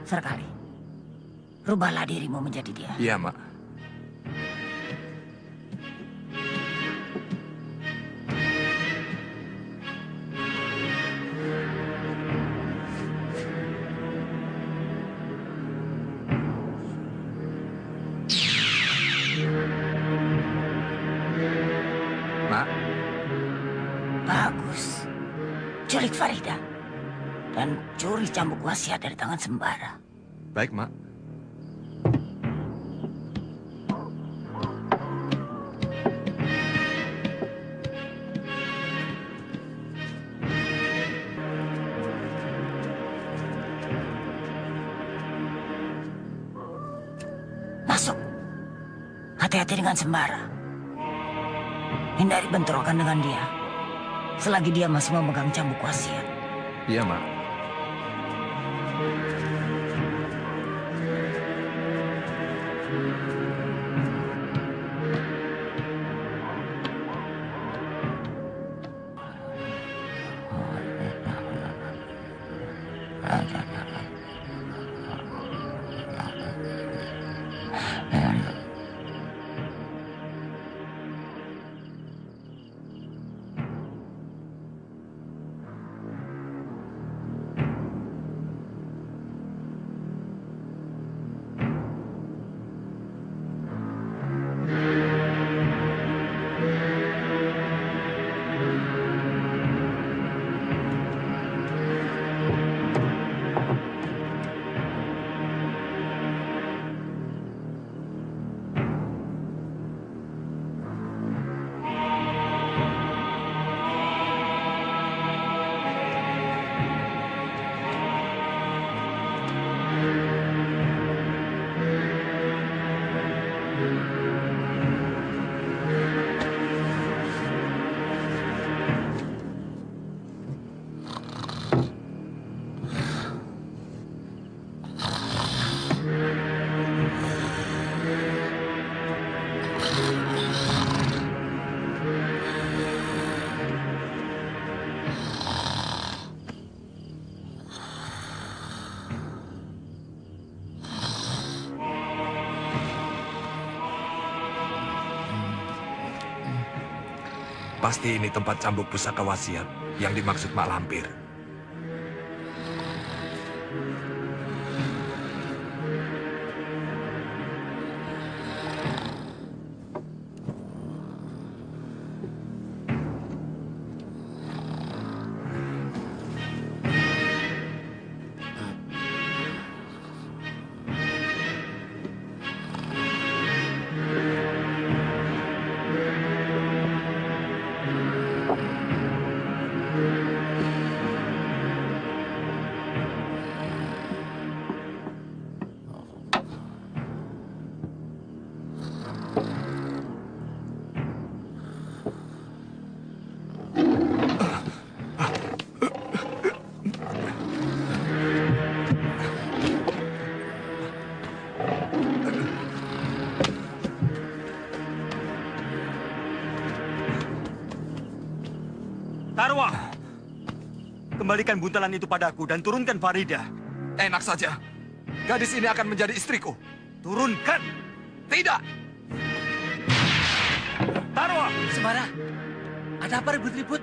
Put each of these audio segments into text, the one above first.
Serkali, rubahlah dirimu menjadi dia. Iya, Mak. Mak. Bagus. Culik Farida. Dan curi cambuk wasiat dari tangan Sembara. Baik, Mak. Masuk. Hati-hati dengan Sembara. Hindari bentrokan dengan dia. Selagi dia masih memegang cambuk wasiat. Iya, Mak. Pasti ini tempat cambuk pusaka wasiat yang dimaksud Mak Lampir. Tarwa, kembalikan buntelan itu padaku dan turunkan Farida. Enak saja. Gadis ini akan menjadi istriku. Turunkan! Tidak! Tarwa! Sembara, ada apa ribut-ribut?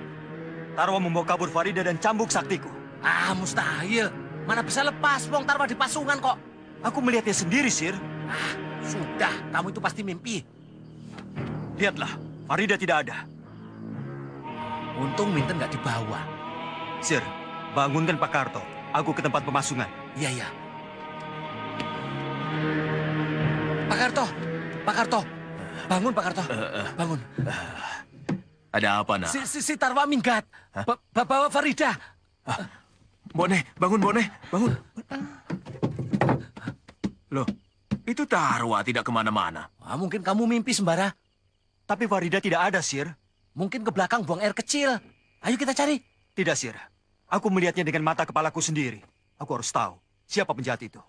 Tarwa membawa kabur Farida dan cambuk saktiku. Ah, mustahil. Mana bisa lepas, Wong Tarwa di pasungan kok. Aku melihatnya sendiri, Sir. Ah, sudah. Kamu itu pasti mimpi. Lihatlah, Farida tidak ada. Untung Minten nggak dibawa. Sir, bangunkan Pak Karto. Aku ke tempat pemasungan. Iya, iya. Pak Karto, Pak Karto. Bangun, Pak Karto. Bangun. Ada apa, nak? Si Tarwa minggat. Bawa Farida. Bone, bangun, Bone. Bangun. Loh, itu Tarwa tidak kemana-mana. Ah, mungkin kamu mimpi, Sembara. Tapi Farida tidak ada, Sir. Mungkin ke belakang buang air kecil. Ayo kita cari. Tidak, Sir. Aku melihatnya dengan mata kepalaku sendiri. Aku harus tahu siapa penjahat itu.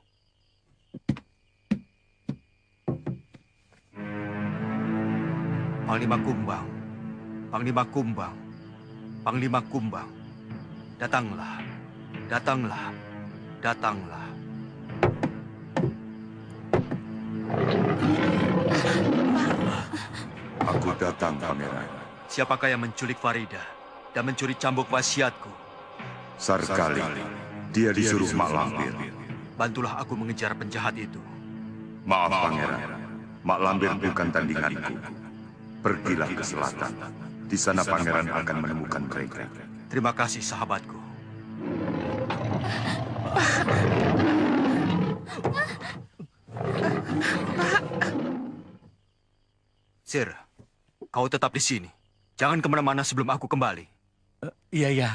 Panglima Kumbang. Panglima Kumbang. Panglima Kumbang. Datanglah. Datanglah. Datanglah. Aku datang, Pangeran. Siapakah yang menculik Farida dan mencuri cambuk wasiatku? Sarkali, dia disuruh Mak Lampir. Bantulah aku mengejar penjahat itu. Maaf, Pangeran. Mak Lampir bukan tandinganku. Pergilah ke selatan. Di sana Pangeran akan menemukan mereka. Terima kasih, sahabatku. Sir, kau tetap di sini. Jangan kemana-mana sebelum aku kembali. Iya, iya.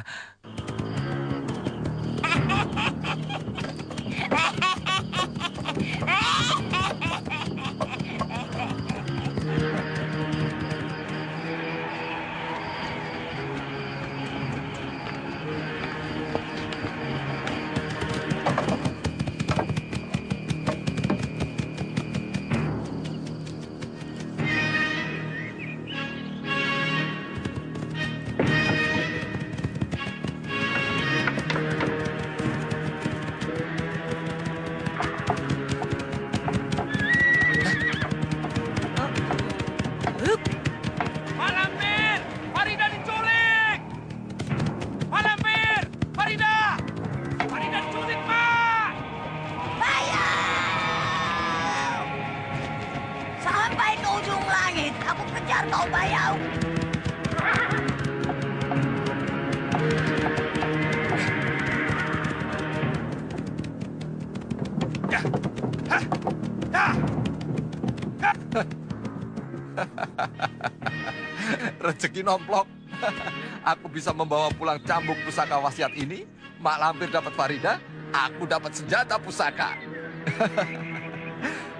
Sampai ke ujung langit, aku kejar kau, Bayau. Rezeki nomplok. Aku bisa membawa pulang cambuk pusaka wasiat ini. Mak Lampir dapat Farida, aku dapat senjata pusaka.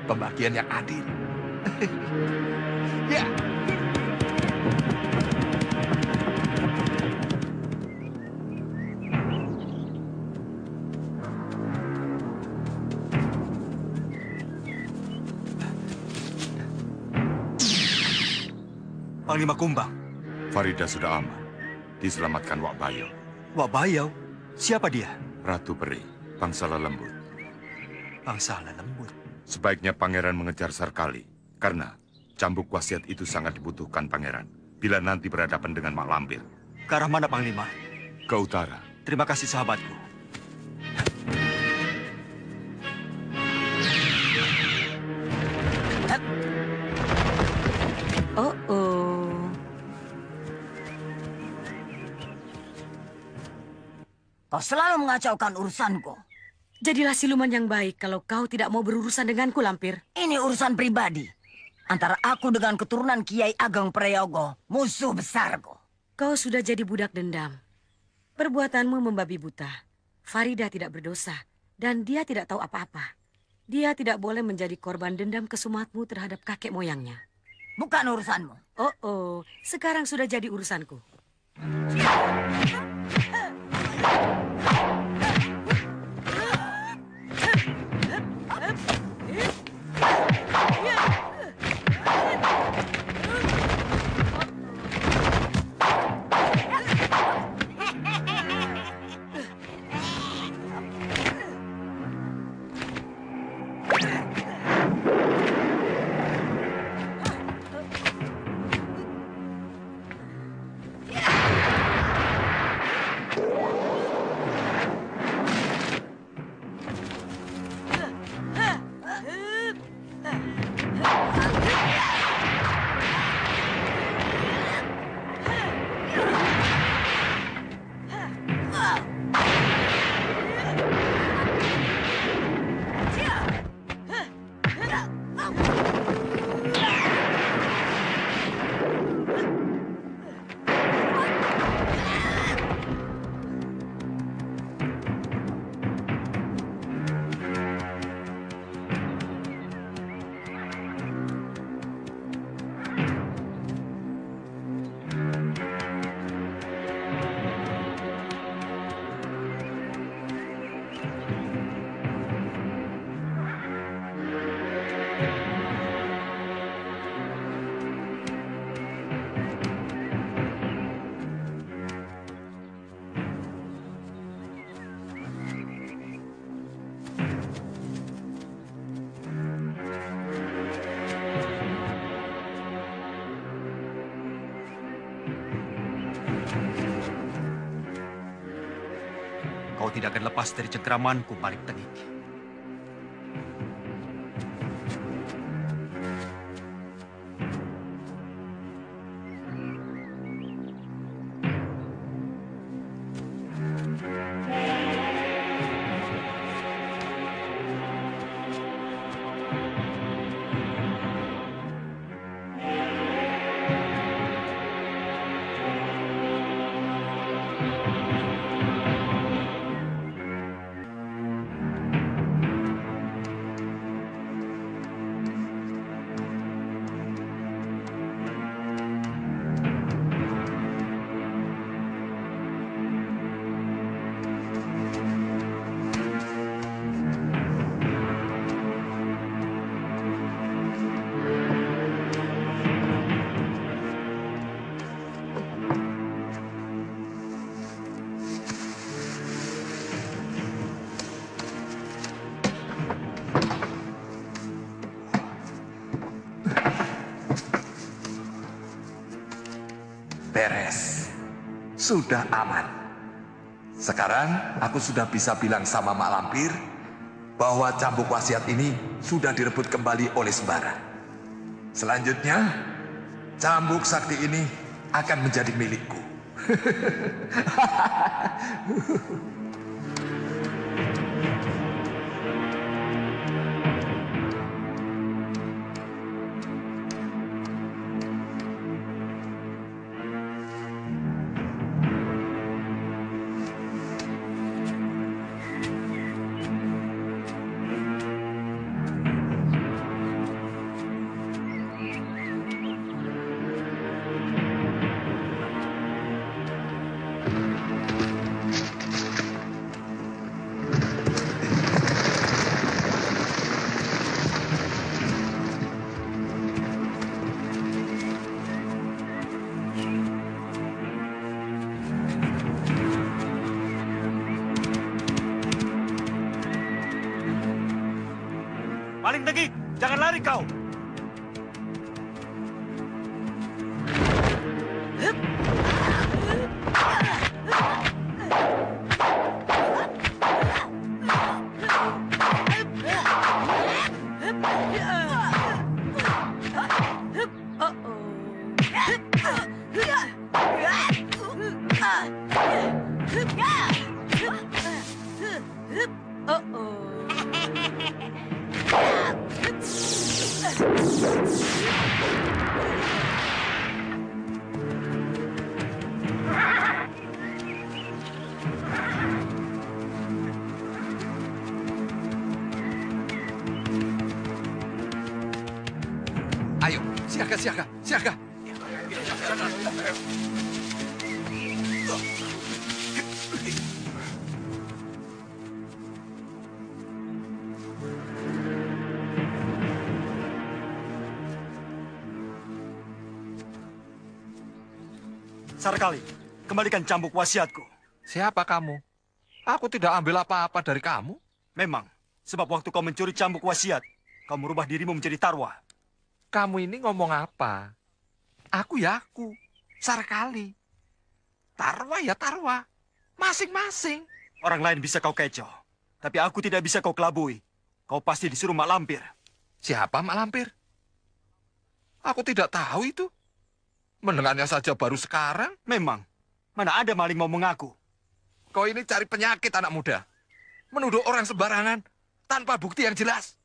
Pembagian yang adil. Ya. Panglima Kumbang, Farida sudah aman. Diselamatkan Wak Bayo. Wak Bayau, siapa dia? Ratu Peri, bangsa lembut. Bangsa lembut. Sebaiknya Pangeran mengejar Sarkali. Karena cambuk wasiat itu sangat dibutuhkan Pangeran. Bila nanti berhadapan dengan Mak Lampir. Ke arah mana, Panglima? Ke utara. Terima kasih, sahabatku. Kau selalu mengacaukan urusanku. Jadilah siluman yang baik kalau kau tidak mau berurusan denganku, Lampir. Ini urusan pribadi. Antara aku dengan keturunan Kiai Ageng Prayogo, musuh besarku. Kau sudah jadi budak dendam. Perbuatanmu membabi buta. Farida tidak berdosa dan dia tidak tahu apa-apa. Dia tidak boleh menjadi korban dendam kesumatmu terhadap kakek moyangnya. Bukan urusanmu. Oh, sekarang sudah jadi urusanku. tidak akan lepas dari cengkramanku, Maling Tengik. Beres. Sudah aman. Sekarang aku sudah bisa bilang sama Mak Lampir bahwa cambuk wasiat ini sudah direbut kembali oleh Sembara. Selanjutnya, cambuk sakti ini akan menjadi milikku. Maling Tengik, jangan lari kau! Ayo, siaga, siaga, siaga. Sarkali, kembalikan cambuk wasiatku. Siapa kamu? Aku tidak ambil apa-apa dari kamu. Memang, sebab waktu kau mencuri cambuk wasiat, kau merubah dirimu menjadi Tarwa. Kamu ini ngomong apa? Aku ya aku. Sarkali. Tarwa ya Tarwa. Masing-masing. Orang lain bisa kau kecoh, tapi aku tidak bisa kau kelabui. Kau pasti disuruh Mak Lampir. Siapa Mak Lampir? Aku tidak tahu itu. Mendengarnya saja baru sekarang. Memang, mana ada maling mau mengaku. Kau ini cari penyakit anak muda. Menuduh orang sembarangan tanpa bukti yang jelas.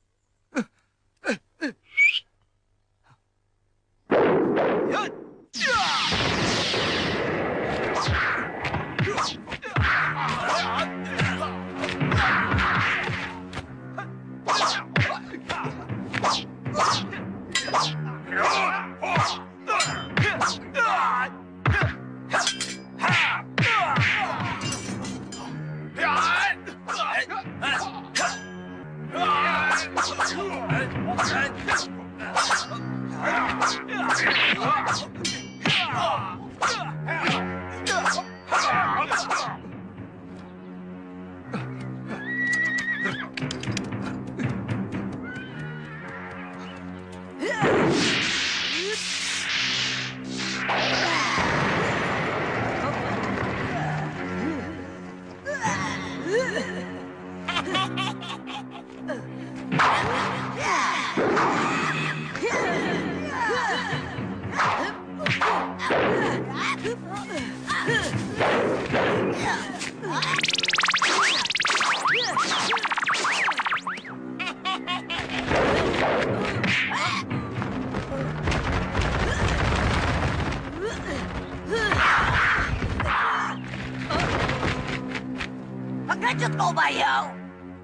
Pengecut kau, Bayau!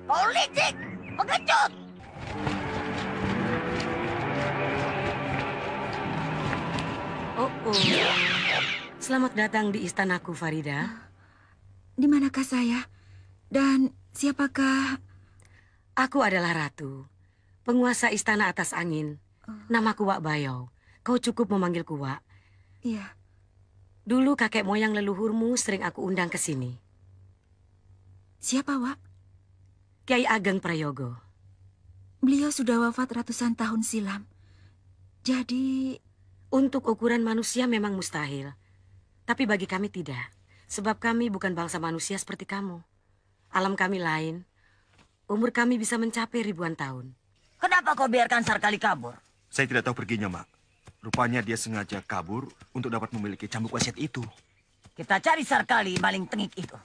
Kau licik! Pengecut! Oh. Selamat datang di istanaku, Farida. Di manakah saya? Dan siapakah? Aku adalah Ratu, penguasa istana atas angin. Namaku Wak Bayau. Kau cukup memanggilku Wak. Iya. Dulu kakek moyang leluhurmu sering aku undang ke sini. Siapa, Wak? Kiai Ageng Prayogo. Beliau sudah wafat ratusan tahun silam. Jadi, Untuk ukuran manusia memang mustahil. Tapi bagi kami tidak. Sebab kami bukan bangsa manusia seperti kamu. Alam kami lain. Umur kami bisa mencapai ribuan tahun. Kenapa kau biarkan Sarkali kabur? Saya tidak tahu perginya, Mak. Rupanya dia sengaja kabur untuk dapat memiliki cambuk wasiat itu. Kita cari Sarkali maling tengik itu.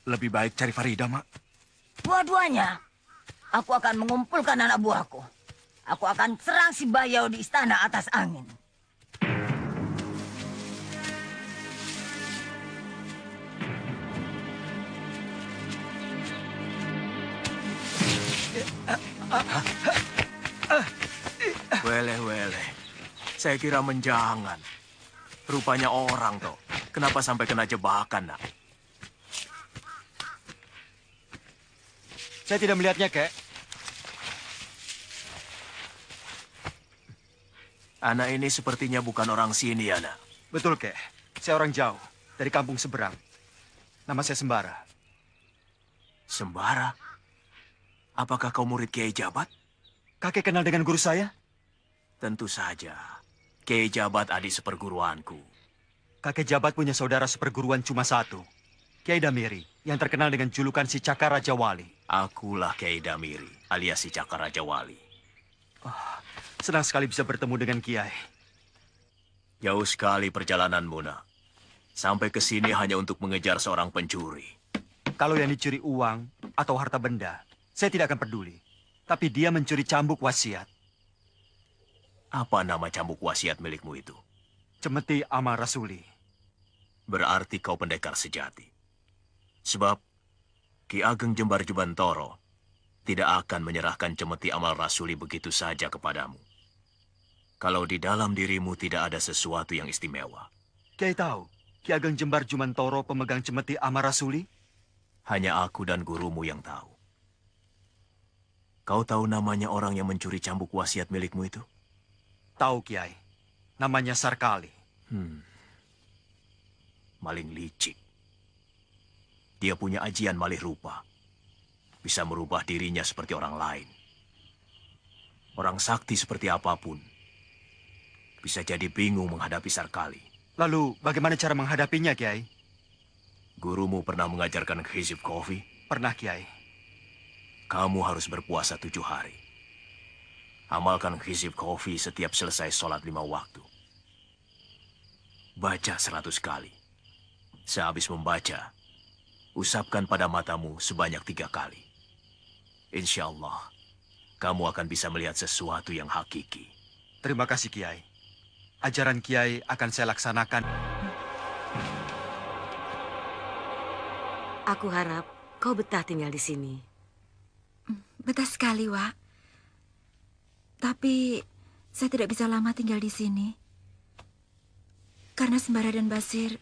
Lebih baik cari Farida, Mak. Dua-duanya. Aku akan mengumpulkan anak buahku. Aku akan serang si Bayau di istana atas angin. Weleh. Saya kira menjangan. Rupanya orang toh. Kenapa sampai kena jebakan, nak? Saya tidak melihatnya, Kek. Anak ini sepertinya bukan orang sini, ya, nak. Betul, Kek. Saya orang jauh, dari kampung seberang. Nama saya Sembara. Sembara? Apakah kau murid Kiai Jabat? Kakek kenal dengan guru saya? Tentu saja. Kiai Jabat adik seperguruanku. Kakek Jabat punya saudara seperguruan cuma satu. Kiai Damiri, yang terkenal dengan julukan si Cakar Raja Wali. Akulah Kiai Damiri, alias si Cakar Raja Wali. Senang sekali bisa bertemu dengan Kiai. Jauh sekali perjalananmu, nak. Sampai ke sini hanya untuk mengejar seorang pencuri. Kalau yang dicuri uang atau harta benda, saya tidak akan peduli. Tapi dia mencuri cambuk wasiat. Apa nama cambuk wasiat milikmu itu? Cemeti Amal Rasuli. Berarti kau pendekar sejati. Sebab Ki Ageng Jembar Jubantoro tidak akan menyerahkan Cemeti Amal Rasuli begitu saja kepadamu. Kalau di dalam dirimu tidak ada sesuatu yang istimewa. Kiai tahu, Ki Ageng Jembar Jumantoro pemegang Cemeti Amal Rasuli? Hanya aku dan gurumu yang tahu. Kau tahu namanya orang yang mencuri cambuk wasiat milikmu itu? Tahu, Kiai. Namanya Sarkali. Maling licik. Dia punya ajian malih rupa. Bisa merubah dirinya seperti orang lain. Orang sakti seperti apapun bisa jadi bingung menghadapi Sarkali. Lalu, bagaimana cara menghadapinya, Kiai? Gurumu pernah mengajarkan hizib kofi? Pernah, Kiai. Kamu harus berpuasa 7 hari. Amalkan hizib kofi setiap selesai sholat 5 waktu. Baca 100 kali. Sehabis membaca, usapkan pada matamu sebanyak 3 kali. Insya Allah, kamu akan bisa melihat sesuatu yang hakiki. Terima kasih, Kiai. Ajaran Kiai akan saya laksanakan. Aku harap kau betah tinggal di sini. betah sekali, Wak. Tapi saya tidak bisa lama tinggal di sini. Karena Sembara dan Basir,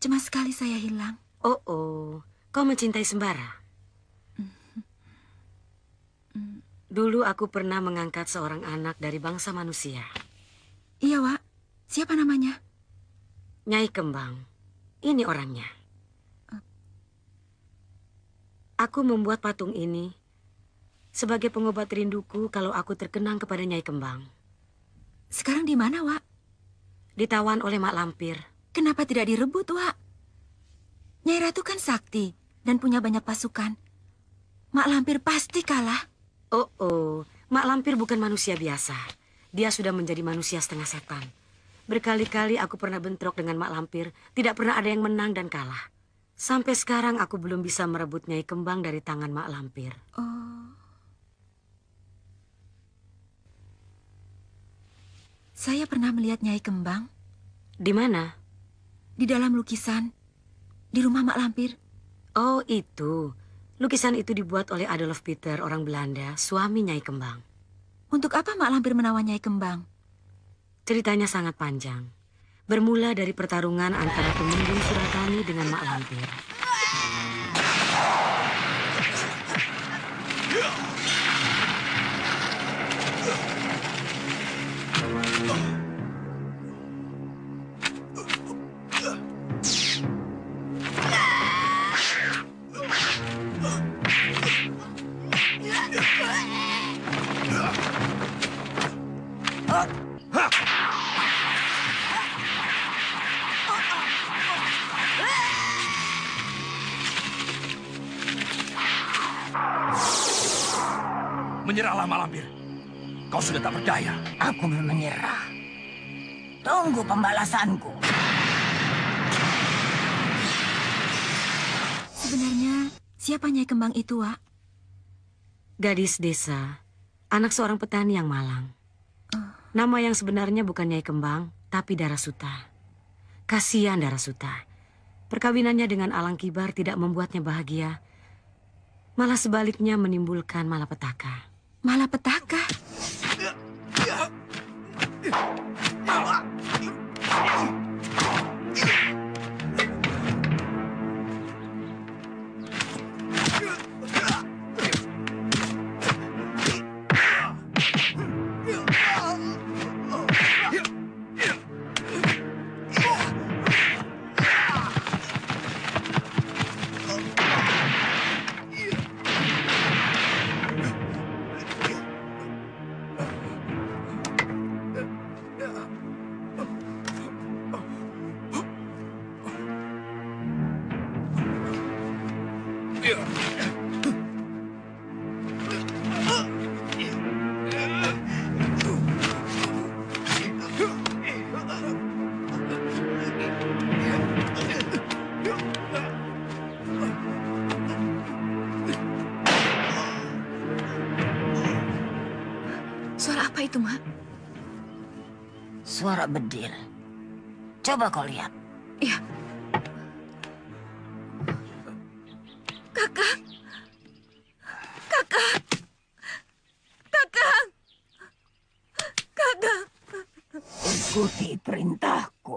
cemas sekali saya hilang. Oh, kau mencintai Sembara? Dulu aku pernah mengangkat seorang anak dari bangsa manusia. Iya, Wak. Siapa namanya? Nyai Kembang. Ini orangnya. Aku membuat patung ini sebagai pengobat rinduku kalau aku terkenang kepada Nyai Kembang. Sekarang di mana, Wak? Ditawan oleh Mak Lampir. Kenapa tidak direbut, Wak? Nyai Ratu kan sakti dan punya banyak pasukan. Mak Lampir pasti kalah. Oh, Mak Lampir bukan manusia biasa. Dia sudah menjadi manusia setengah setan. Berkali-kali aku pernah bentrok dengan Mak Lampir, tidak pernah ada yang menang dan kalah. Sampai sekarang aku belum bisa merebut Nyai Kembang dari tangan Mak Lampir. Oh. Saya pernah melihat Nyai Kembang. Di mana? Di dalam lukisan. Di rumah Mak Lampir. Oh, itu. Lukisan itu dibuat oleh Adolf Peter, orang Belanda, suami Nyai Kembang. Untuk apa Mak Lampir menawan Nyai Kembang? Ceritanya sangat panjang. Bermula dari pertarungan antara Temenggung Suratani dengan Mak Lampir. Menyerahlah Mak Lampir. Kau sudah tak berdaya. Aku belum menyerah. Tunggu pembalasanku. Sebenarnya siapa Nyai Kembang itu, Wak? Gadis desa, anak seorang petani yang malang. Nama yang sebenarnya bukan Nyai Kembang, tapi Darasuta. Kasihan Darasuta. Perkawinannya dengan Alang Kibar tidak membuatnya bahagia. Malah sebaliknya menimbulkan malapetaka. Malapetaka? Suara apa itu, Mak? Suara bedil. Coba kau lihat. Iya. Kakak. Kakak. Kakak. Kakak. Ikuti perintahku.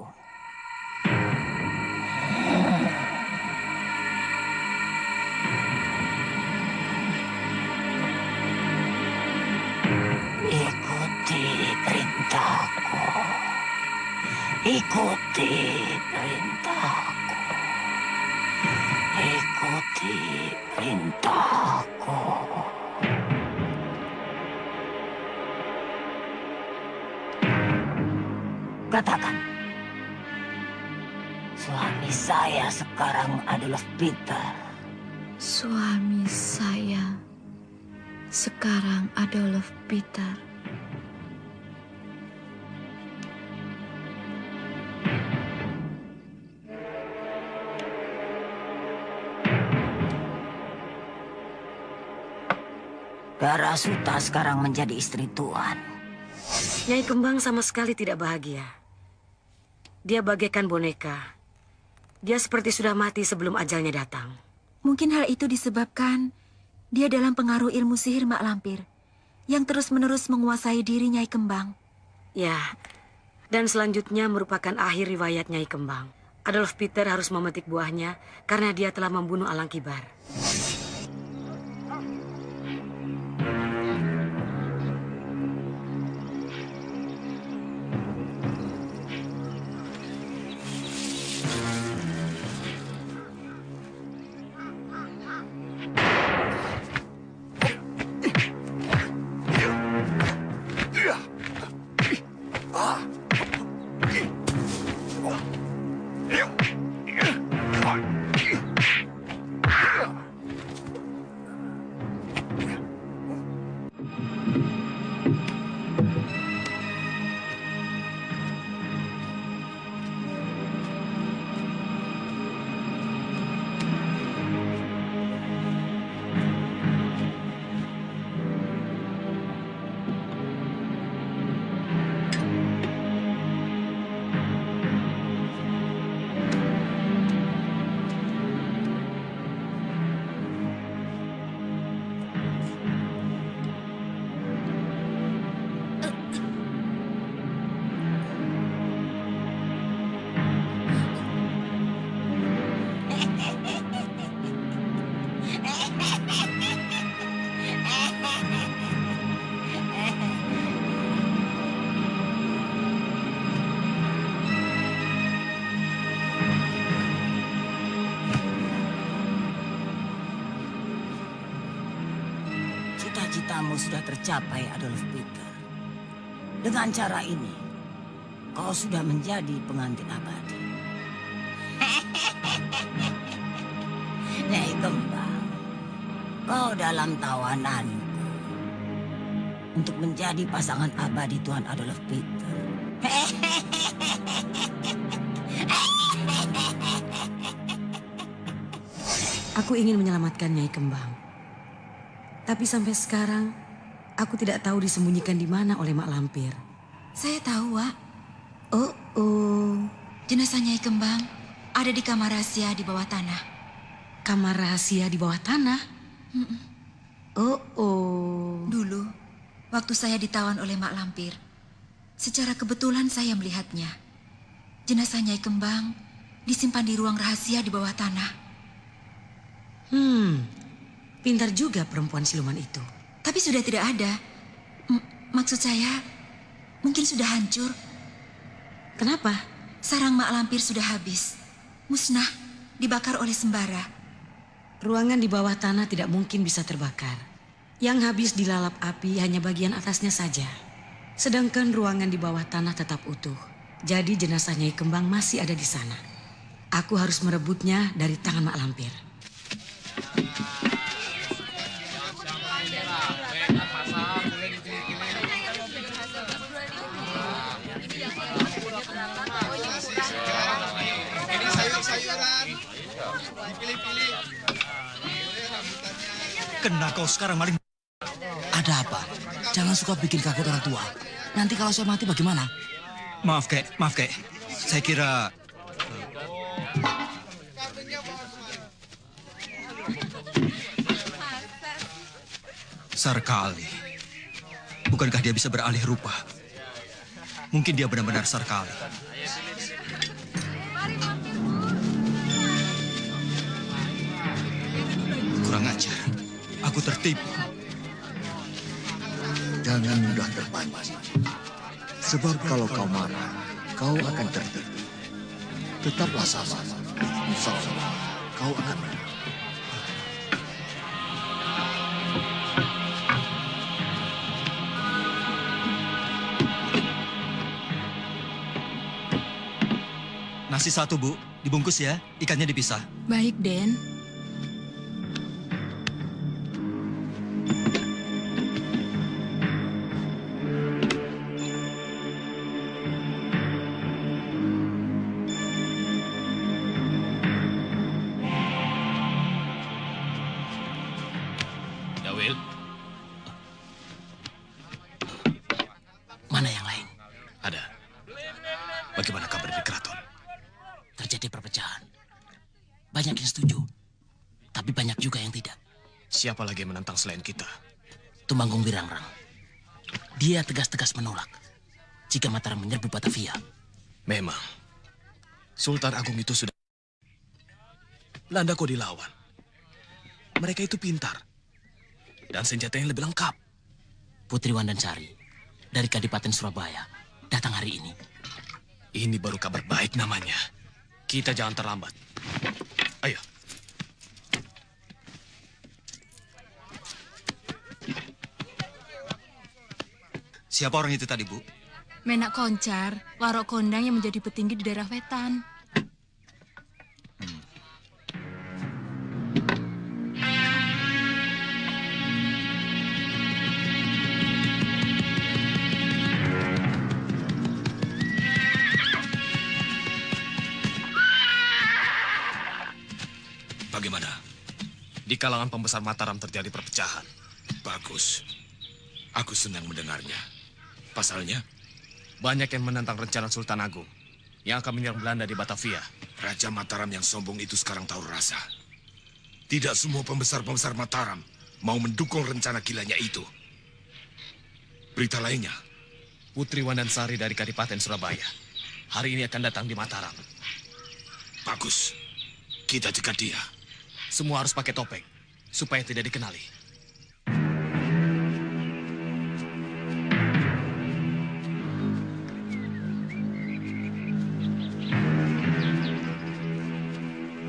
Ikuti perintahku. Ikuti perintahku. Ikuti perintahku. Katakan. Suami saya sekarang adalah Peter. Suami saya sekarang Adolf Peter. Darasuta sekarang menjadi istri Tuan. Nyai Kembang sama sekali tidak bahagia. Dia bagaikan boneka. Dia seperti sudah mati sebelum ajalnya datang. Mungkin hal itu disebabkan dia dalam pengaruh ilmu sihir Mak Lampir yang terus-menerus menguasai diri Nyai Kembang. Ya, dan selanjutnya merupakan akhir riwayat Nyai Kembang. Adolf Peter harus memetik buahnya karena dia telah membunuh Alang Kibar. Cita-citamu sudah tercapai, Adolf Peter. Dengan cara ini, kau sudah menjadi pengantin abadi. Nyai Kembang, kau dalam tawananku untuk menjadi pasangan abadi Tuan Adolf Peter. Aku ingin menyelamatkan Nyai Kembang. Tapi sampai sekarang, aku tidak tahu disembunyikan di mana oleh Mak Lampir. Saya tahu, Wak. Oh. Jenazah Nyai Kembang ada di kamar rahasia di bawah tanah. Kamar rahasia di bawah tanah? Oh. Dulu, waktu saya ditawan oleh Mak Lampir, secara kebetulan saya melihatnya. Jenazah Nyai Kembang disimpan di ruang rahasia di bawah tanah. Pintar juga perempuan siluman itu. Tapi sudah tidak ada. Maksud saya, mungkin sudah hancur. Kenapa? Sarang Mak Lampir sudah habis. Musnah, dibakar oleh sembara. Ruangan di bawah tanah tidak mungkin bisa terbakar. Yang habis dilalap api hanya bagian atasnya saja. Sedangkan ruangan di bawah tanah tetap utuh. Jadi jenazah Nyai Kembang masih ada di sana. Aku harus merebutnya dari tangan Mak Lampir. Ini sayur-sayuran. Dipilih-pilih. Kena kau sekarang maling. Ada apa? Jangan suka bikin kaget orang tua. Nanti kalau saya mati bagaimana? Maaf, Kek. Saya kira... Sarkali. Bukankah dia bisa beralih rupa? Mungkin dia benar-benar Sarkali. Kurang ajar. Aku tertipu. Jangan mudah terpancing. Sebab kalau kau marah, kau akan tertipu. Tetaplah sabar. Insya Allah, kau akan menang. Nasi satu, Bu. Dibungkus ya. Ikannya dipisah. Baik, Den. Dawil, Mana yang lain? ada. Bagaimana kabar di keraton? Terjadi perpecahan. Banyak yang setuju, tapi banyak juga yang tidak. Siapa lagi yang menentang selain kita? Tumanggung Wirangrang. Dia tegas-tegas menolak jika Mataram menyerbu Batavia. Memang, Sultan Agung itu sudah... Belanda kok dilawan. Mereka itu pintar. Dan senjatanya lebih lengkap. Putri Wandansari dari Kadipaten Surabaya datang hari ini. Ini baru kabar baik namanya. Kita jangan terlambat. Ayo. Siapa orang itu tadi, Bu? Menak Koncar, warok kondang yang menjadi petinggi di daerah Wetan. Bagaimana? Di kalangan pembesar Mataram terjadi perpecahan. Bagus. Aku senang mendengarnya. Pasalnya, banyak yang menentang rencana Sultan Agung yang akan menyerang Belanda di Batavia. Raja Mataram yang sombong itu sekarang tahu rasa. Tidak semua pembesar-pembesar Mataram mau mendukung rencana gilanya itu. Berita lainnya, Putri Wandansari dari Kadipaten Surabaya hari ini akan datang di Mataram. bagus. Kita cegat dia. Semua harus pakai topeng supaya tidak dikenali.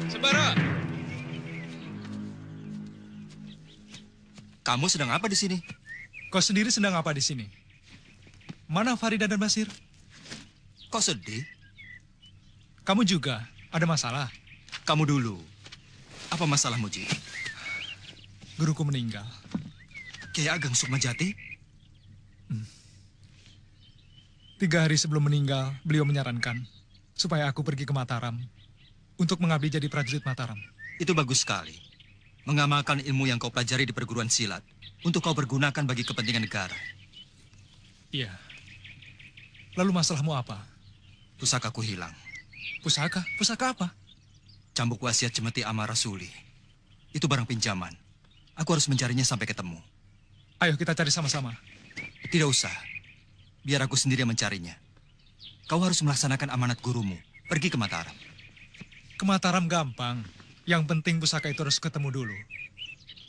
Sembara! Kamu sedang apa di sini? Kau sendiri sedang apa di sini? Mana Farida dan Basir? Kok sedih? Kamu juga ada masalah? Kamu dulu. Apa masalahmu, Ji? Guruku meninggal. Kiai Ageng Sukmajati? 3 hari sebelum meninggal, beliau menyarankan supaya aku pergi ke Mataram untuk mengabdi jadi prajurit Mataram. Itu bagus sekali. Mengamalkan ilmu yang kau pelajari di perguruan silat untuk kau pergunakan bagi kepentingan negara. Iya. Lalu masalahmu apa? Pusakaku hilang. Pusaka? Pusaka apa? Cambuk wasiat Cemeti Amal Rasuli. Itu barang pinjaman. Aku harus mencarinya sampai ketemu. Ayo kita cari sama-sama. Tidak usah. Biar aku sendiri yang mencarinya. Kau harus melaksanakan amanat gurumu. Pergi ke Mataram. Ke Mataram gampang. Yang penting pusaka itu harus ketemu dulu.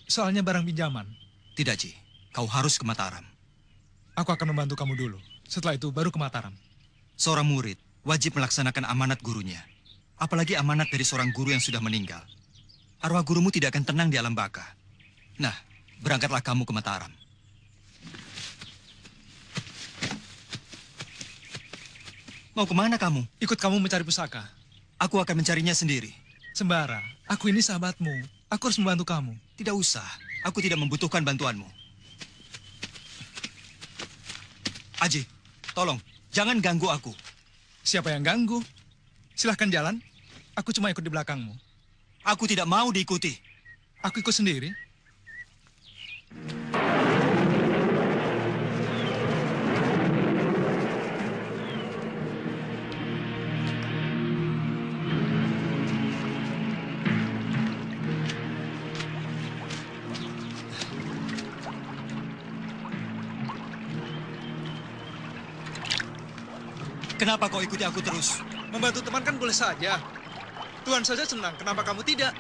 Soalnya barang pinjaman. Tidak, Ji. Kau harus ke Mataram. Aku akan membantu kamu dulu. Setelah itu baru ke Mataram. Seorang murid wajib melaksanakan amanat gurunya. Apalagi amanat dari seorang guru yang sudah meninggal. Arwah gurumu tidak akan tenang di alam baka. Nah, berangkatlah kamu ke Mataram. Mau kemana kamu? Ikut kamu mencari pusaka. Aku akan mencarinya sendiri. Sembara, aku ini sahabatmu. Aku harus membantu kamu. Tidak usah. Aku tidak membutuhkan bantuanmu. Aji, tolong. Jangan ganggu aku. Siapa yang ganggu? Silahkan jalan. Aku cuma ikut di belakangmu. Aku tidak mau diikuti. Aku ikut sendiri. Kenapa kau ikuti aku terus? Membantu teman kan boleh saja. Tuhan saja senang, kenapa kamu tidak?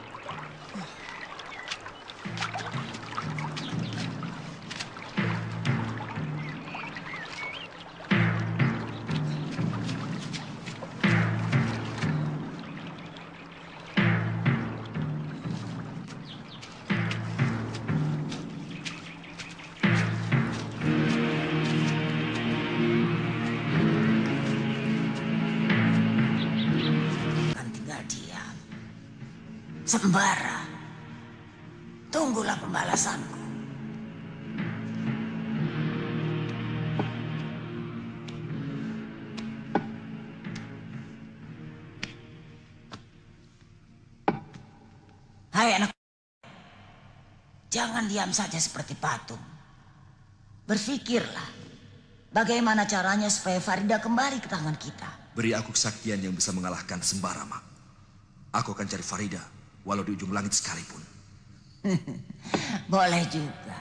Sembara, tunggulah pembalasanku. Hai anak, jangan diam saja seperti patung. Berpikirlah, bagaimana caranya supaya Farida kembali ke tangan kita. Beri aku kesaktian yang bisa mengalahkan Sembara, Mak. Aku akan cari Farida. Walau di ujung langit sekalipun. Boleh juga.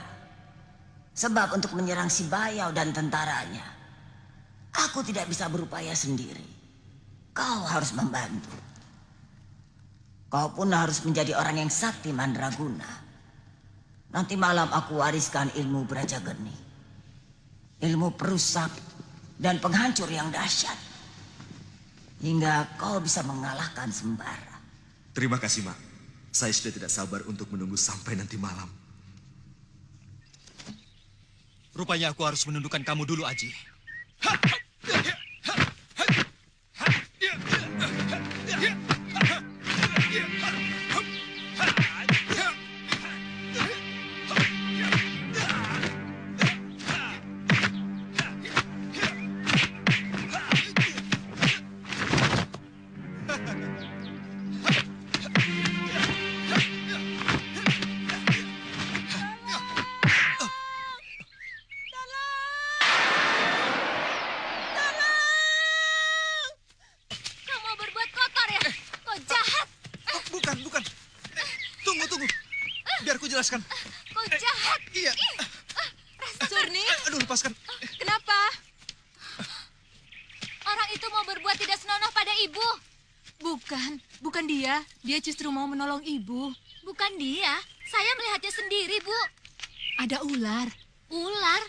Sebab untuk menyerang si Bayau dan tentaranya, aku tidak bisa berupaya sendiri. Kau harus membantu. Kau pun harus menjadi orang yang sakti mandraguna. Nanti malam aku wariskan ilmu Brajageni. Ilmu perusak dan penghancur yang dahsyat. Hingga kau bisa mengalahkan Sembara. Terima kasih, Mak. Saya sudah tidak sabar untuk menunggu sampai nanti malam. Rupanya aku harus menundukkan kamu dulu, Aji. Kau jahat. Iya. Surni. Aduh, lepaskan. Kenapa? Orang itu mau berbuat tidak senonoh pada ibu. Bukan dia. Dia justru mau menolong ibu. Bukan dia. Saya melihatnya sendiri, Bu. Ada ular. Ular?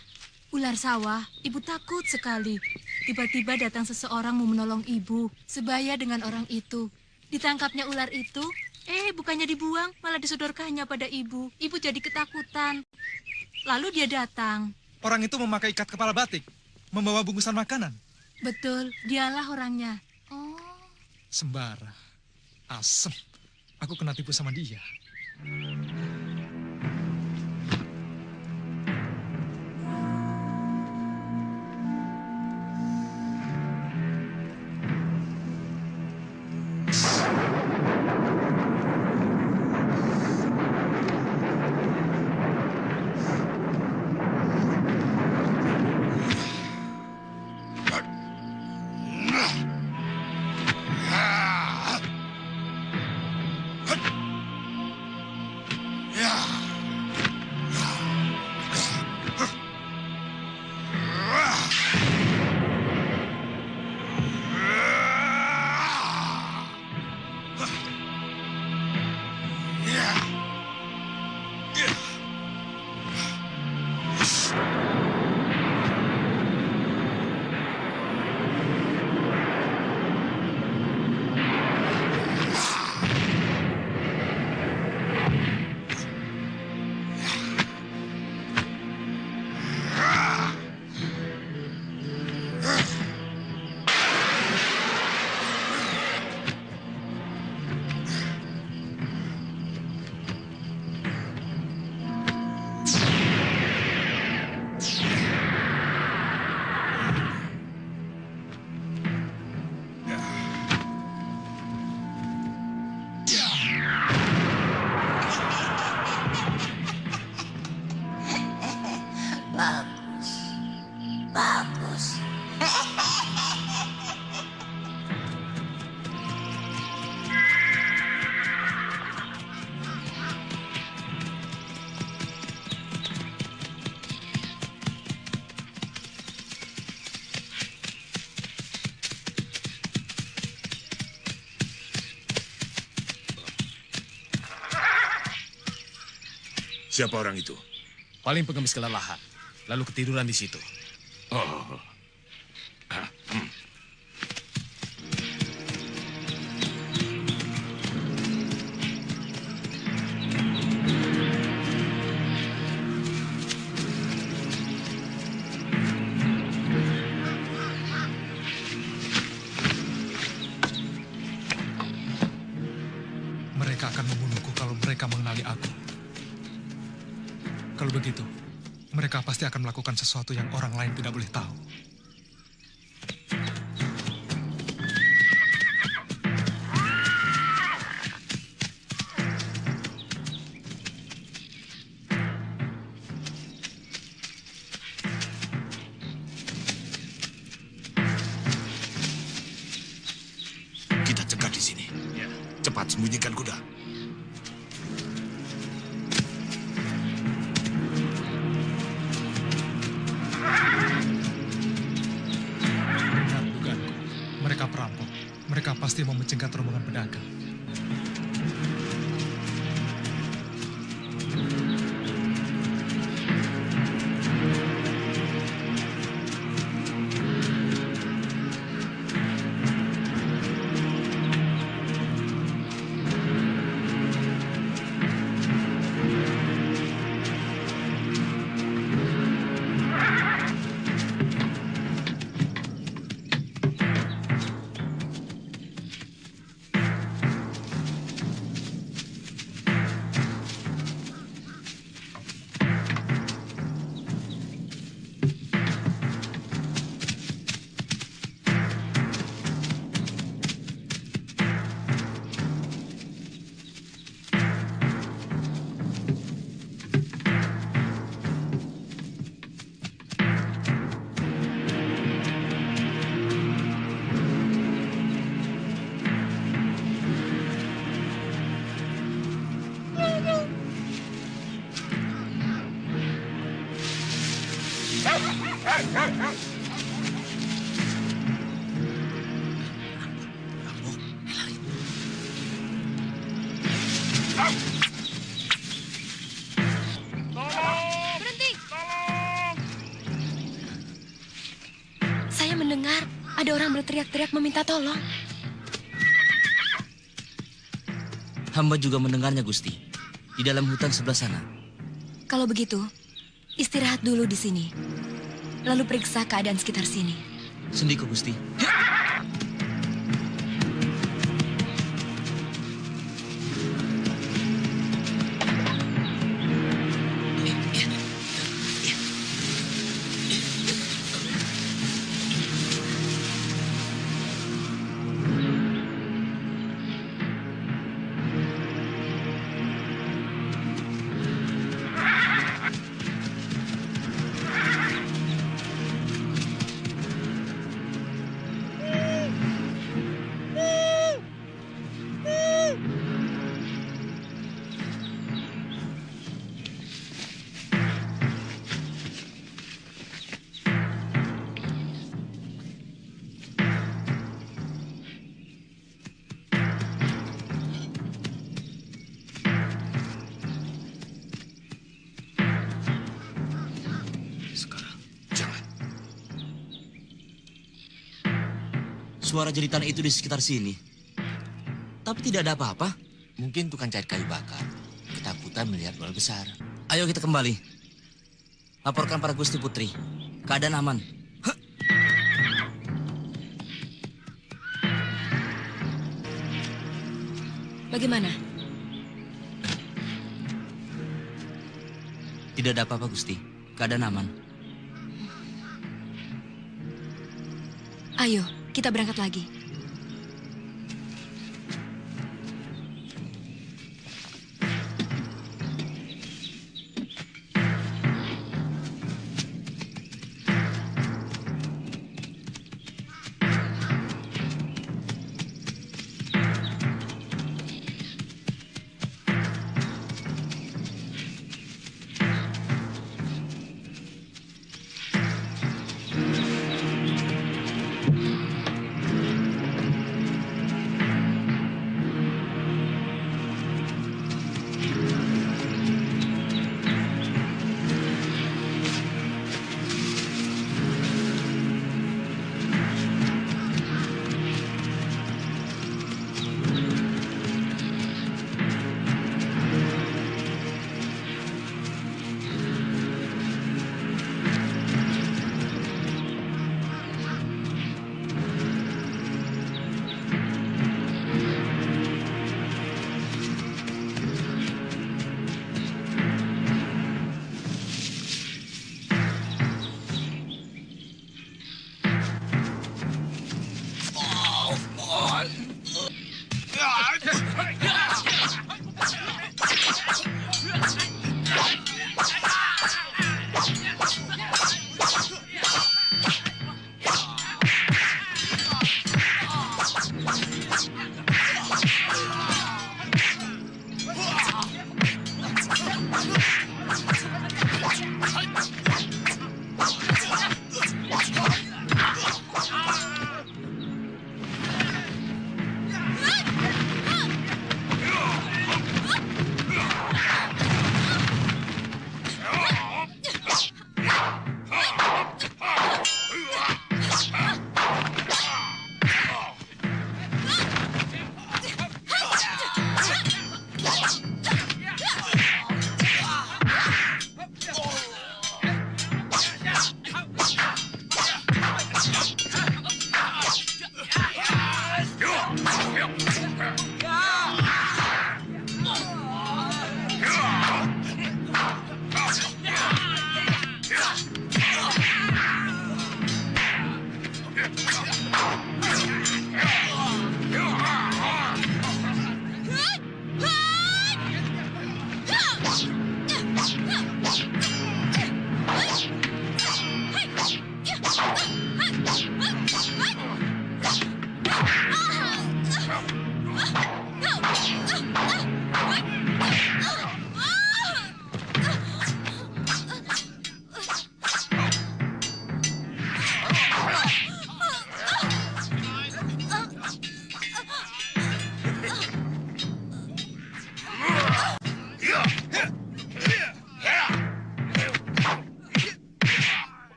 Ular sawah. Ibu takut sekali. Tiba-tiba datang seseorang mau menolong ibu. Sebaya dengan orang itu. Ditangkapnya ular itu. Bukannya dibuang, malah disodorkannya pada ibu. Ibu jadi ketakutan. lalu dia datang. Orang itu memakai ikat kepala batik, membawa bungkusan makanan. Betul, dialah orangnya. Oh. Sembara. Asem. Aku kena tipu sama dia. Bagus. Siapa orang itu? Paling pengemis kelelahan, lalu ketiduran di situ. Oh. Mereka akan membunuhku kalau mereka mengenali aku. Kalau begitu, mereka pasti akan melakukan sesuatu yang orang lain tidak boleh tahu. Kita cegat di sini. Cepat sembunyikan kuda. Mereka perampok. Mereka pasti mau mencegat rombongan pedagang. Berhenti! Saya mendengar ada orang berteriak-teriak meminta tolong. Hamba juga mendengarnya, Gusti. Di dalam hutan sebelah sana. Kalau begitu, Istirahat dulu di sini. Lalu periksa keadaan sekitar sini. Sendiko, Gusti. Suara jeritan itu di sekitar sini. Tapi tidak ada apa-apa. Mungkin tukang cari kayu bakar. Ketakutan melihat ular besar. Ayo kita kembali. Laporkan para Gusti Putri. Keadaan aman. Bagaimana? Tidak ada apa-apa, Gusti. Keadaan aman. Ayo, kita berangkat lagi.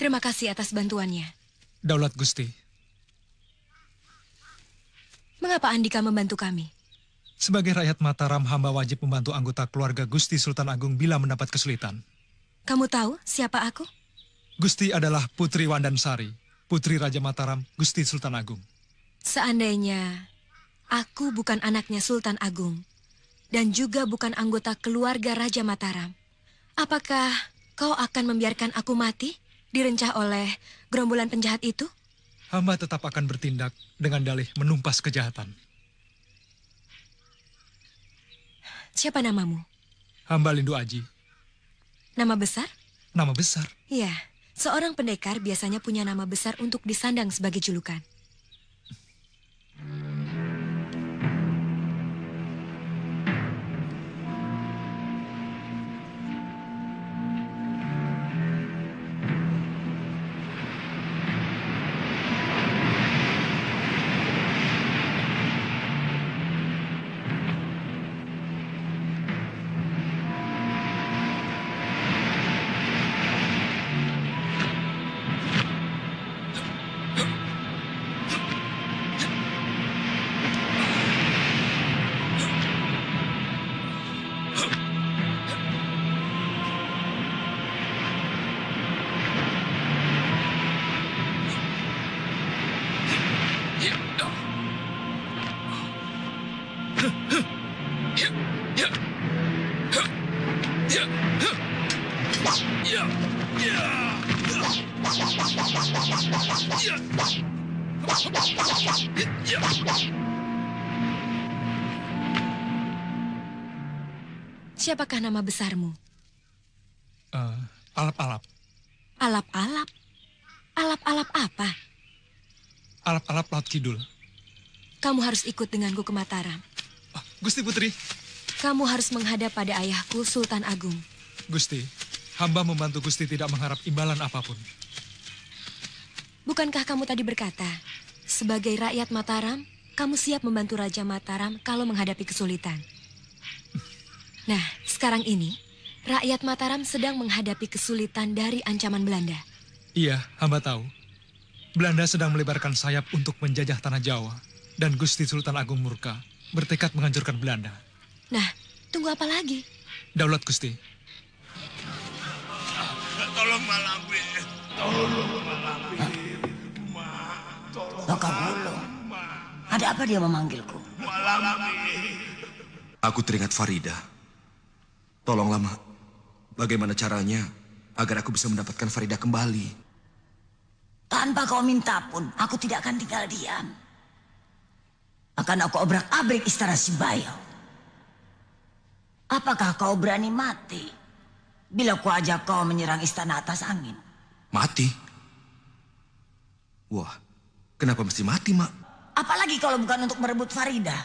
Terima kasih atas bantuannya. Daulat Gusti. Mengapa Andika membantu kami? Sebagai rakyat Mataram, hamba wajib membantu anggota keluarga Gusti Sultan Agung bila mendapat kesulitan. Kamu tahu siapa aku? Gusti adalah Putri Wandansari, Putri Raja Mataram, Gusti Sultan Agung. Seandainya aku bukan anaknya Sultan Agung dan juga bukan anggota keluarga Raja Mataram, apakah kau akan membiarkan aku mati direncah oleh gerombolan penjahat itu? Hamba tetap akan bertindak dengan dalih menumpas kejahatan. Siapa namamu? Hamba Lindu Aji. Nama besar? Nama besar? Iya, seorang pendekar biasanya punya nama besar untuk disandang sebagai julukan. Siapakah nama besarmu? Alap-alap. Alap-alap? Alap-alap apa? Alap-alap Laut Kidul. Kamu harus ikut denganku ke Mataram. Gusti Putri. Kamu harus menghadap pada ayahku, Sultan Agung. Gusti, hamba membantu Gusti tidak mengharap imbalan apapun. Bukankah kamu tadi berkata, sebagai rakyat Mataram, kamu siap membantu Raja Mataram kalau menghadapi kesulitan? Nah, sekarang ini, rakyat Mataram sedang menghadapi kesulitan dari ancaman Belanda. Iya, hamba tahu. Belanda sedang melebarkan sayap untuk menjajah tanah Jawa. Dan Gusti Sultan Agung murka, bertekad menghancurkan Belanda. Nah, tunggu apa lagi? Daulat Gusti. Tolong Malampir. Tolong Malampir. Lokal Wulung. Ada apa dia memanggilku? Malampir. Aku teringat Farida. Tolonglah, Mak. Bagaimana caranya agar aku bisa mendapatkan Farida kembali? Tanpa kau minta pun, aku tidak akan tinggal diam. Akan aku obrak-abrik istana Sibayau. Apakah kau berani mati bila ku ajak kau menyerang istana atas angin? Mati? Wah, kenapa mesti mati, Mak? Apalagi kalau bukan untuk merebut Farida.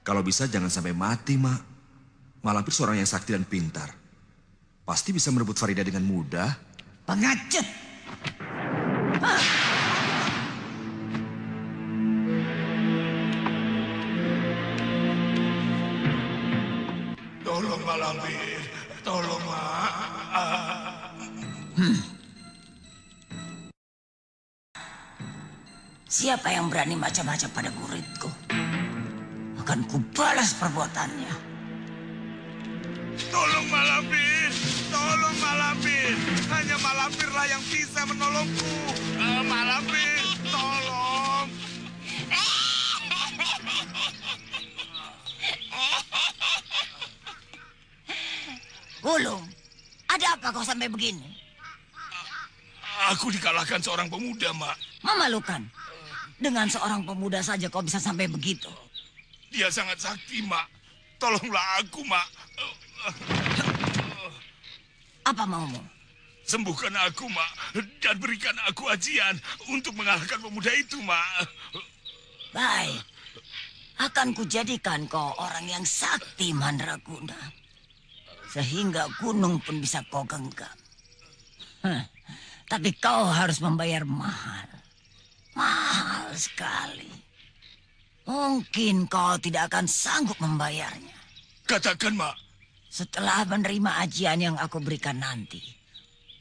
Kalau bisa jangan sampai mati, Mak. Malampir seorang yang sakti dan pintar. Pasti bisa merebut Farida dengan mudah. Pengecut! Tolong Malampir. Tolong, Mak. Siapa yang berani macam-macam pada muridku? Akan kubalas perbuatannya. Tolong Malampir. Tolong Malampir. Hanya Malampirlah yang bisa menolongku. Malampir, tolong. Wulung, ada apa kau sampai begini? Aku dikalahkan seorang pemuda, Mak. Memalukan. Dengan seorang pemuda saja kau bisa sampai begitu. Dia sangat sakti, Mak. Tolonglah aku, Mak. Apa maumu? Sembuhkan aku, Mak. Dan berikan aku ajian untuk mengalahkan pemuda itu, Mak. Baik. Akan kujadikan kau orang yang sakti, Mandraguna. Sehingga gunung pun bisa kau genggam. Tapi kau harus membayar mahal. Mahal sekali. Mungkin kau tidak akan sanggup membayarnya. Katakan, Mak. Setelah menerima ajian yang aku berikan nanti,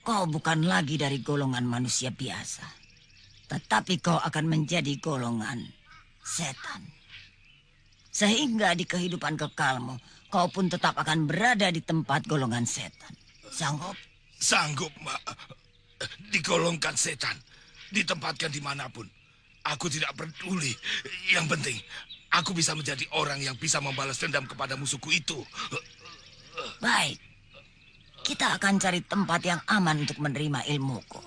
kau bukan lagi dari golongan manusia biasa. Tetapi kau akan menjadi golongan setan. Sehingga di kehidupan kekalmu, kau pun tetap akan berada di tempat golongan setan. Sanggup? Sanggup, Mak. Digolongkan setan. Ditempatkan dimanapun. Aku tidak peduli. Yang penting, aku bisa menjadi orang yang bisa membalas dendam kepada musuhku itu. Baik. Kita akan cari tempat yang aman untuk menerima ilmuku.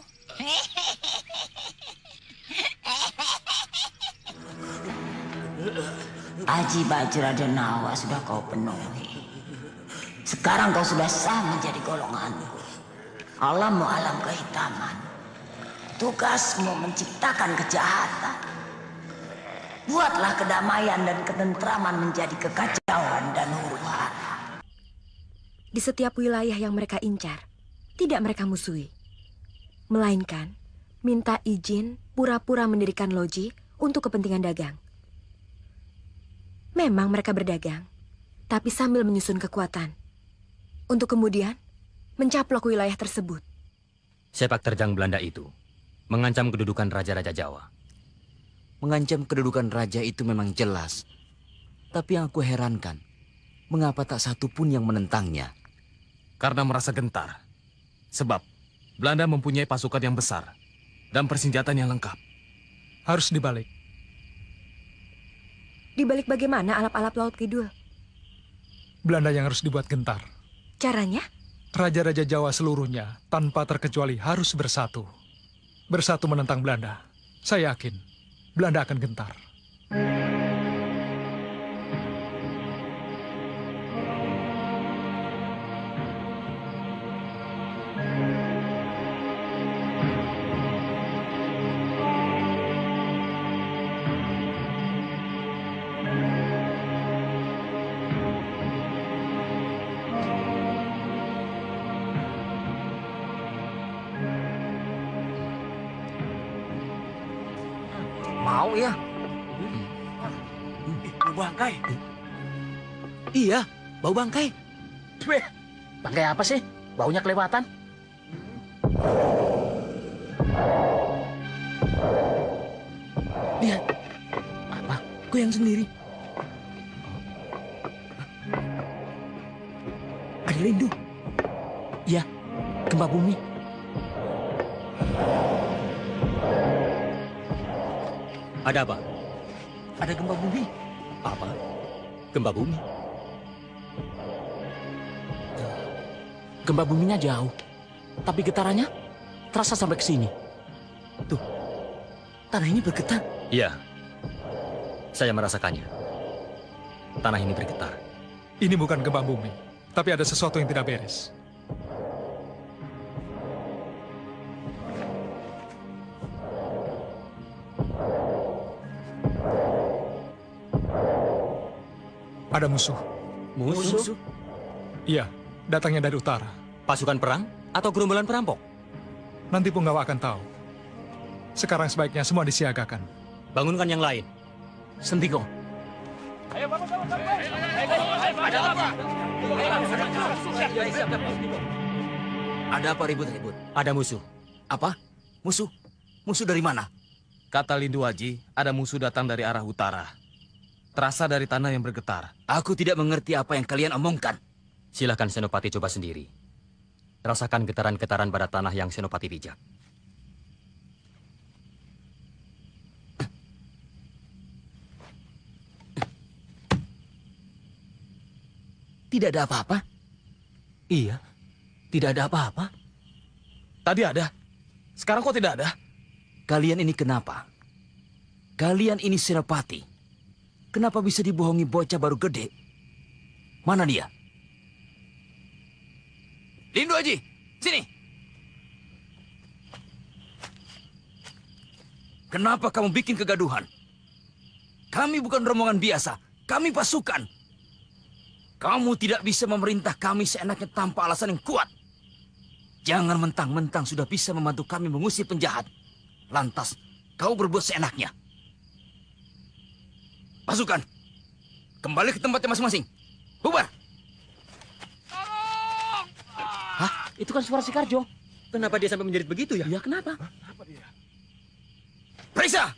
Aji baju Raden Nawa sudah kau penuhi. Sekarang kau sudah sah menjadi golonganku. Alammu alam kehitaman. Tugasmu menciptakan kejahatan. Buatlah kedamaian dan ketentraman menjadi kekacauan dan huru-hara. Di setiap wilayah yang mereka incar, tidak mereka musuhi. Melainkan, minta izin pura-pura mendirikan loji untuk kepentingan dagang. Memang mereka berdagang, tapi sambil menyusun kekuatan. Untuk kemudian, mencaplok wilayah tersebut. Sepak terjang Belanda itu mengancam kedudukan raja-raja Jawa. Mengancam kedudukan raja itu memang jelas. Tapi yang aku herankan, mengapa tak satu pun yang menentangnya? Karena merasa gentar. Sebab Belanda mempunyai pasukan yang besar dan persenjataan yang lengkap. Harus dibalik. Dibalik bagaimana alap-alap Laut Kidul? Belanda yang harus dibuat gentar. Caranya? Raja-raja Jawa seluruhnya, tanpa terkecuali harus bersatu. Bersatu menentang Belanda. Saya yakin, Belanda akan gentar. Mau ya? Bau bangkai. Iya, bau bangkai. Weh, bangkai apa sih? Baunya kelewatan. Lihat. Apa? Goyang sendiri. Ada rindu. Ya, gempa bumi. Ada apa? Ada gempa bumi. Apa? Gempa bumi? Gempa buminya jauh, tapi getarannya terasa sampai ke sini. Tuh, tanah ini bergetar. Iya, saya merasakannya. Tanah ini bergetar. Ini bukan gempa bumi, tapi ada sesuatu yang tidak beres. Ada musuh. Musuh? Iya, datangnya dari utara. Pasukan perang atau gerombolan perampok? Nanti Punggawa akan tahu. Sekarang sebaiknya semua disiagakan. Bangunkan yang lain. Sentiko. Ayo bangun. Ada apa? Ada apa ribut-ribut? Ada musuh. Apa? Musuh? Musuh dari mana? Kata Lindu Haji, ada musuh datang dari arah utara. Terasa dari tanah yang bergetar. Aku tidak mengerti apa yang kalian omongkan. Silahkan Senopati coba sendiri. Rasakan getaran-getaran pada tanah yang Senopati pijak. Tidak ada apa-apa? Iya, tidak ada apa-apa. Tadi ada. Sekarang kok tidak ada? Kalian ini kenapa? Kalian ini Senopati. Kenapa bisa dibohongi bocah baru gede? Mana dia? Lindu Haji, sini. Kenapa kamu bikin kegaduhan? Kami bukan rombongan biasa. Kami pasukan. Kamu tidak bisa memerintah kami seenaknya tanpa alasan yang kuat. Jangan mentang-mentang sudah bisa membantu kami mengusir penjahat. Lantas, kau berbuat seenaknya. Pasukan, kembali ke tempatnya masing-masing. Bubar. Hah? Itu kan suara si Karjo. Kenapa dia sampai menjerit begitu ya? Ya kenapa? Periksa!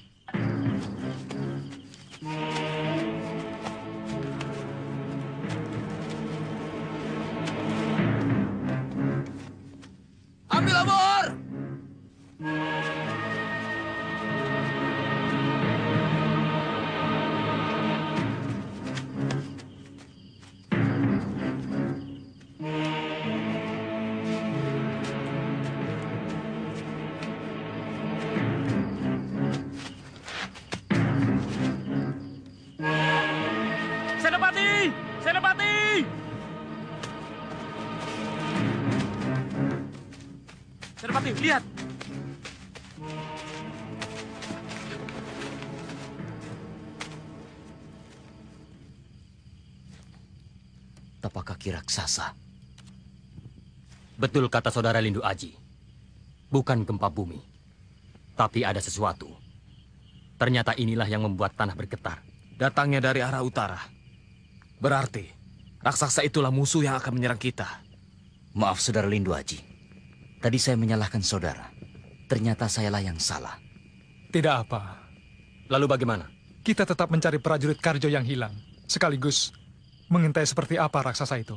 Ambil obor! Senopati! Senopati! Senopati, lihat! Tapak kaki raksasa. Betul kata saudara Lindu Aji. Bukan gempa bumi. Tapi ada sesuatu. Ternyata inilah yang membuat tanah bergetar. Datangnya dari arah utara. Berarti, raksasa itulah musuh yang akan menyerang kita. Maaf saudara Lindu Aji. Tadi saya menyalahkan saudara. Ternyata sayalah yang salah. Tidak apa. Lalu bagaimana? Kita tetap mencari prajurit Karjo yang hilang. Sekaligus mengintai seperti apa raksasa itu.